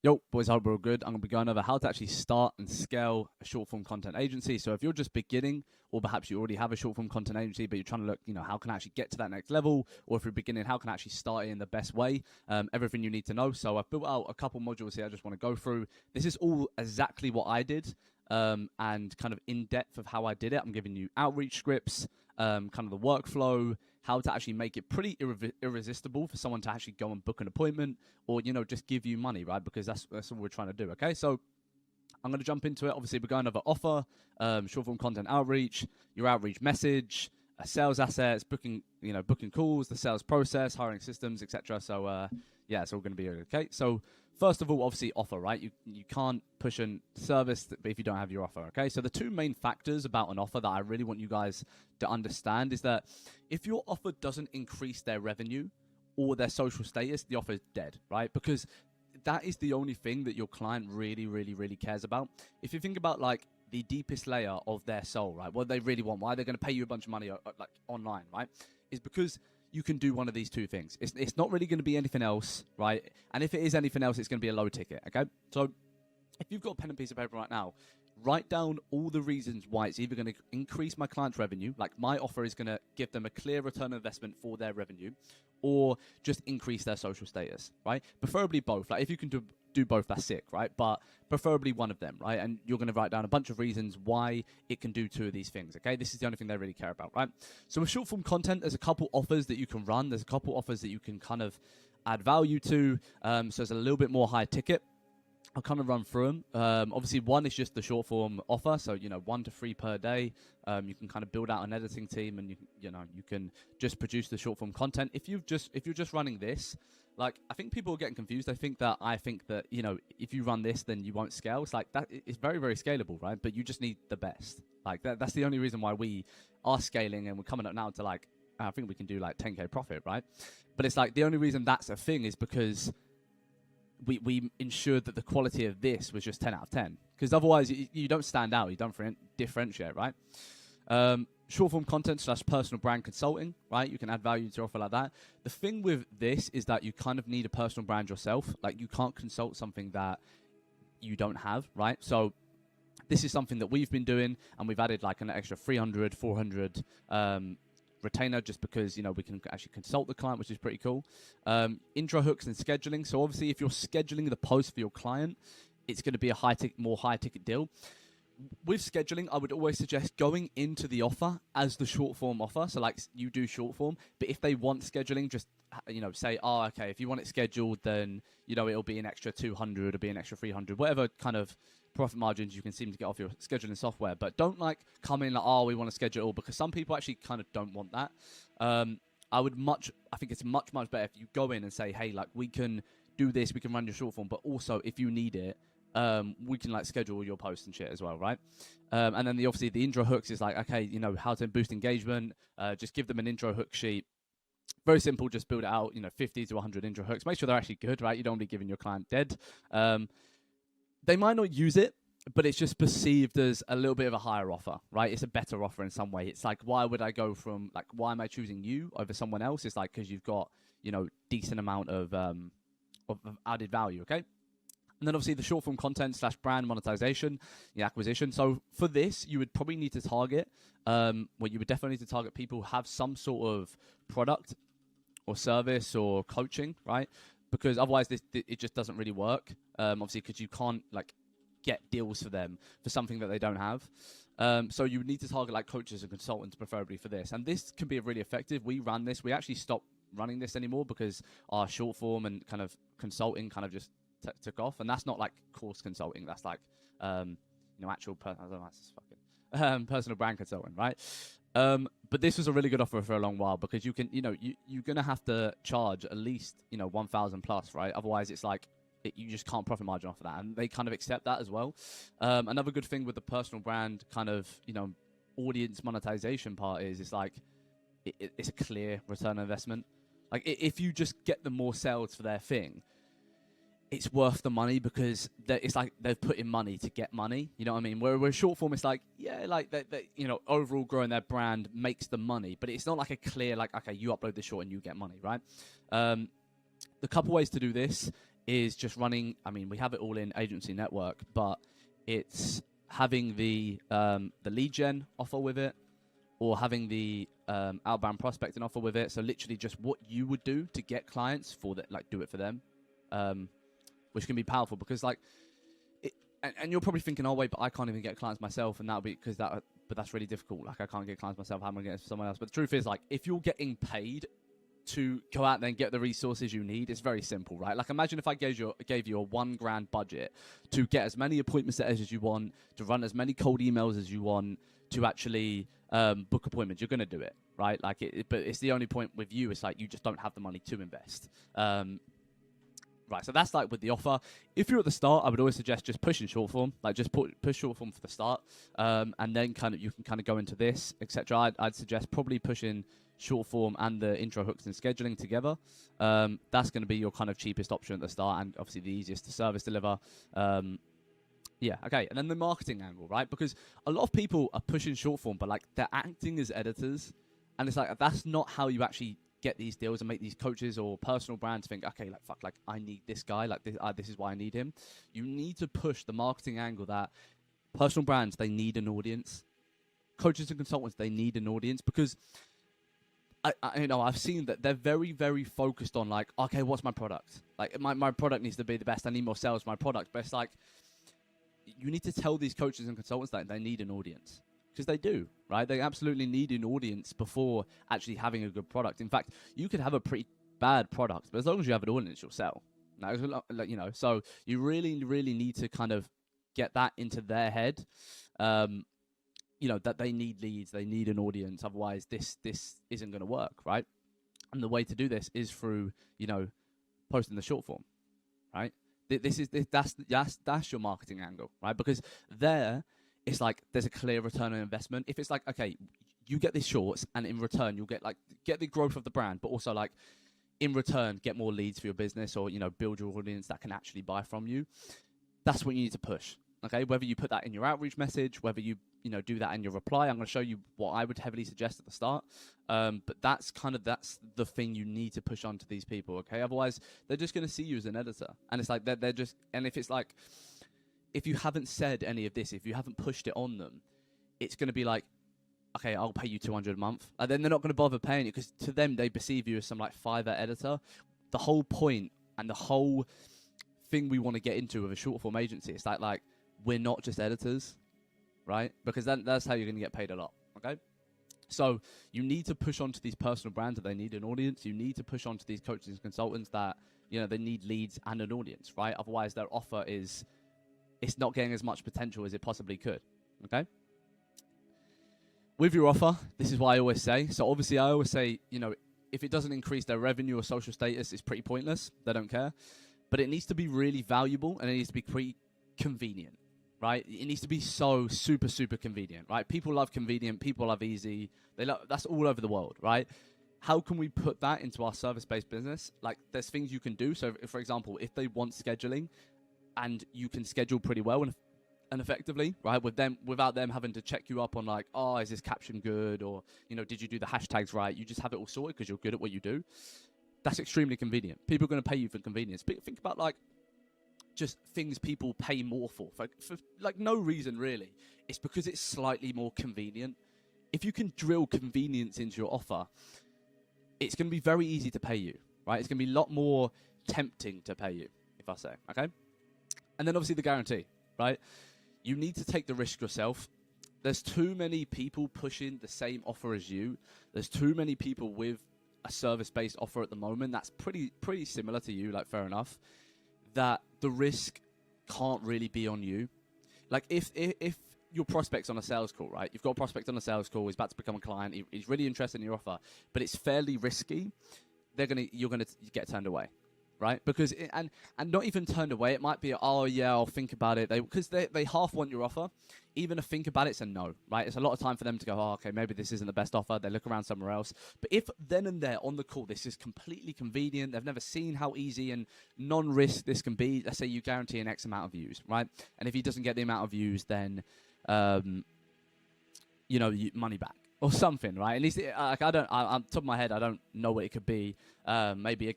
Yo, boys, hope we're all good. I'm going to be going over how to actually start and scale a short form content agency. So if you're just beginning, or perhaps you already have a short form content agency, but you're trying to look, how can I actually get to that next level? Or if you're beginning, how can I actually start it in the best way? Everything you need to know. So I've built out a couple modules here I just want to go through. This is all exactly what I did and kind of in depth of how I did it. I'm giving you outreach scripts, kind of the workflow, how to actually make it pretty irresistible for someone to actually go and book an appointment or, just give you money, right? Because that's what we're trying to do, okay? So I'm going to jump into it. Obviously, we're going over offer, short form content outreach, your outreach message, sales assets, booking calls, the sales process, hiring systems, etc. So, yeah, it's all going to be okay. So first of all, obviously offer, right? You can't push a service if you don't have your offer, okay? So the two main factors about an offer that I really want you guys to understand is that if your offer doesn't increase their revenue or their social status, the offer is dead, right? Because that is the only thing that your client really, really, really cares about. If you think about like the deepest layer of their soul, right? What they really want, why they're going to pay you a bunch of money like online, right? Is because you can do one of these two things. It's not really going to be anything else, right? And if it is anything else, it's going to be a low ticket, okay? So if you've got a pen and piece of paper right now, write down all the reasons why it's either going to increase my client's revenue, like my offer is going to give them a clear return on investment for their revenue, or just increase their social status, right? Preferably both. Like if you can do both, that's sick, right? But preferably one of them, right? And you're going to write down a bunch of reasons why it can do two of these things, okay? This is the only thing they really care about, right? So with short form content, there's a couple offers that you can run. There's a couple offers that you can kind of add value to. So it's a little bit more high ticket. I'll kind of run through them. Obviously, one is just the short form offer, so 1 to 3 per day. You can kind of build out an editing team, and you can just produce the short form content. If you're just running this, like I think people are getting confused. I think that if you run this, then you won't scale. It's like that. It's very, very scalable, right? But you just need the best. Like that's the only reason why we are scaling, and we're coming up now to like I think we can do like 10K profit, right? But it's like the only reason that's a thing is because we ensured that the quality of this was just 10 out of 10. Because otherwise, you don't stand out. You don't differentiate, right? Short form content / personal brand consulting, right? You can add value to your offer like that. The thing with this is that you kind of need a personal brand yourself. Like you can't consult something that you don't have, right? So this is something that we've been doing, and we've added like an extra 300, 400 retainer just because we can actually consult the client, which is pretty cool. Intro hooks and scheduling. So obviously if you're scheduling the post for your client, it's going to be a more high ticket deal. With scheduling, I would always suggest going into the offer as the short form offer. So like you do short form, but if they want scheduling, just say, oh, okay, if you want it scheduled, then it'll be an extra 200, it'll be an extra 300, whatever kind of profit margins you can seem to get off your scheduling software. But don't like come in like, oh, we want to schedule it all, because some people actually kind of don't want that. I think it's much better if you go in and say, hey, like we can do this, we can run your short form, but also if you need it, we can like schedule your posts and shit as well, right? And then obviously the intro hooks is like, okay, how to boost engagement, just give them an intro hook sheet. Very simple, just build it out, 50 to 100 intro hooks. Make sure they're actually good, right? You don't want to be giving your client dead. They might not use it, but it's just perceived as a little bit of a higher offer, right? It's a better offer in some way. It's like, why would I go from, like, why am I choosing you over someone else? It's like, because you've got, decent amount of added value, okay? And then obviously the short form content / brand monetization, the acquisition. So for this, you would probably need to target, you would definitely need to target people who have some sort of product or service or coaching, right? Because otherwise it just doesn't really work. Obviously, because you can't like get deals for them for something that they don't have. So you would need to target like coaches and consultants preferably for this. And this can be really effective. We ran this. We actually stopped running this anymore because our short form and kind of consulting kind of just took off. And that's not like course consulting. That's like, actual I don't know, that's fucking personal brand consulting, right? But this was a really good offer for a long while because you can, you're going to have to charge at least, 1,000 plus, right? Otherwise it's like, you just can't profit margin off of that. And they kind of accept that as well. Another good thing with the personal brand kind of, audience monetization part is it's like, it's a clear return on investment. Like if you just get them more sales for their thing, it's worth the money because it's like they've put in money to get money. You know what I mean? Where short form, it's like, yeah, like they overall growing their brand makes the money, but it's not like a clear, like, okay, you upload this short and you get money, right? The couple ways to do this is just running. I mean, we have it all in Agency Network, but it's having the lead gen offer with it, or having the outbound prospecting offer with it. So literally just what you would do to get clients for that, like do it for them, which can be powerful because like, and you're probably thinking, oh wait, but I can't even get clients myself, and that'll be because that, but that's really difficult. Like I can't get clients myself. How am I going to get someone else? But the truth is, like, if you're getting paid to go out there and get the resources you need, it's very simple, right? Like imagine if I gave you a $1,000 budget to get as many appointment setters as you want, to run as many cold emails as you want, to actually book appointments. You're going to do it, right? Like but it's the only point with you. It's like you just don't have the money to invest. Right, so that's like with the offer. If you're at the start, I would always suggest just pushing short form, like just push short form for the start, and then kind of you can kind of go into this, etc. I'd suggest probably pushing short form and the intro hooks and scheduling together. That's going to be your kind of cheapest option at the start, and obviously the easiest to service deliver. Yeah, okay, and then the marketing angle, right? Because a lot of people are pushing short form, but like they're acting as editors, and it's like that's not how you actually get these deals and make these coaches or personal brands think, okay, like fuck, like I need this guy, like this is why I need him. You need to push the marketing angle that personal brands, they need an audience. Coaches and consultants, they need an audience because I've seen that they're very, very focused on like, okay, what's my product? Like my product needs to be the best. I need more sales for my product. But it's like, you need to tell these coaches and consultants that they need an audience. Because they do, right? They absolutely need an audience before actually having a good product. In fact, you could have a pretty bad product, but as long as you have an audience, you'll sell. Now, you know, so you really, really need to kind of get that into their head. You know, that they need leads, they need an audience. Otherwise, this isn't going to work, right? And the way to do this is through, you know, posting the short form, right? That's your marketing angle, right? Because there, it's like there's a clear return on investment. If it's like, okay, you get these shorts and in return you'll get the growth of the brand, but also like in return get more leads for your business, or, you know, build your audience that can actually buy from you. That's what you need to push. Okay, whether you put that in your outreach message, whether you do that in your reply, I'm going to show you what I would heavily suggest at the start. But that's the thing you need to push on to these people. Okay, otherwise they're just going to see you as an editor, and it's like they're just, and if it's like, if you haven't said any of this, if you haven't pushed it on them, it's going to be like, okay, I'll pay you $200 a month. And then they're not going to bother paying it because to them, they perceive you as some like Fiverr editor. The whole point and the whole thing we want to get into with a short form agency is that like, we're not just editors, right? Because that's how you're going to get paid a lot, okay? So you need to push onto these personal brands that they need an audience. You need to push onto these coaches and consultants that, you know, they need leads and an audience, right? Otherwise, their offer it's not getting as much potential as it possibly could, okay? With your offer, this is what I always say. So obviously, I always say, you know, if it doesn't increase their revenue or social status, it's pretty pointless. They don't care. But it needs to be really valuable, and it needs to be pretty convenient, right? It needs to be so super, super convenient, right? People love convenient. People love easy. That's all over the world, right? How can we put that into our service-based business? Like, there's things you can do. So, for example, if they want scheduling, and you can schedule pretty well and effectively, right? Without them having to check you up on like, oh, is this caption good? Or, you know, did you do the hashtags right? You just have it all sorted because you're good at what you do. That's extremely convenient. People are going to pay you for convenience. Think about like just things people pay more for like no reason really. It's because it's slightly more convenient. If you can drill convenience into your offer, it's going to be very easy to pay you, right? It's going to be a lot more tempting to pay you, if I say, okay? And then obviously the guarantee, right? You need to take the risk yourself. There's too many people pushing the same offer as you. There's too many people with a service-based offer at the moment that's pretty similar to you, like fair enough, that the risk can't really be on you. Like if your prospect's on a sales call, right? You've got a prospect on a sales call, he's about to become a client, he's really interested in your offer, but it's fairly risky, you're gonna get turned away. Right? Because and not even turned away. It might be, oh yeah, I'll think about it. Because they half want your offer. Even a think about it's a no, right? It's a lot of time for them to go, oh, okay, maybe this isn't the best offer. They look around somewhere else. But if then and there on the call, this is completely convenient, they've never seen how easy and non-risk this can be. Let's say you guarantee an X amount of views, right? And if he doesn't get the amount of views, then you know, money back. Or something, right? At least, on top of my head, I don't know what it could be. Maybe a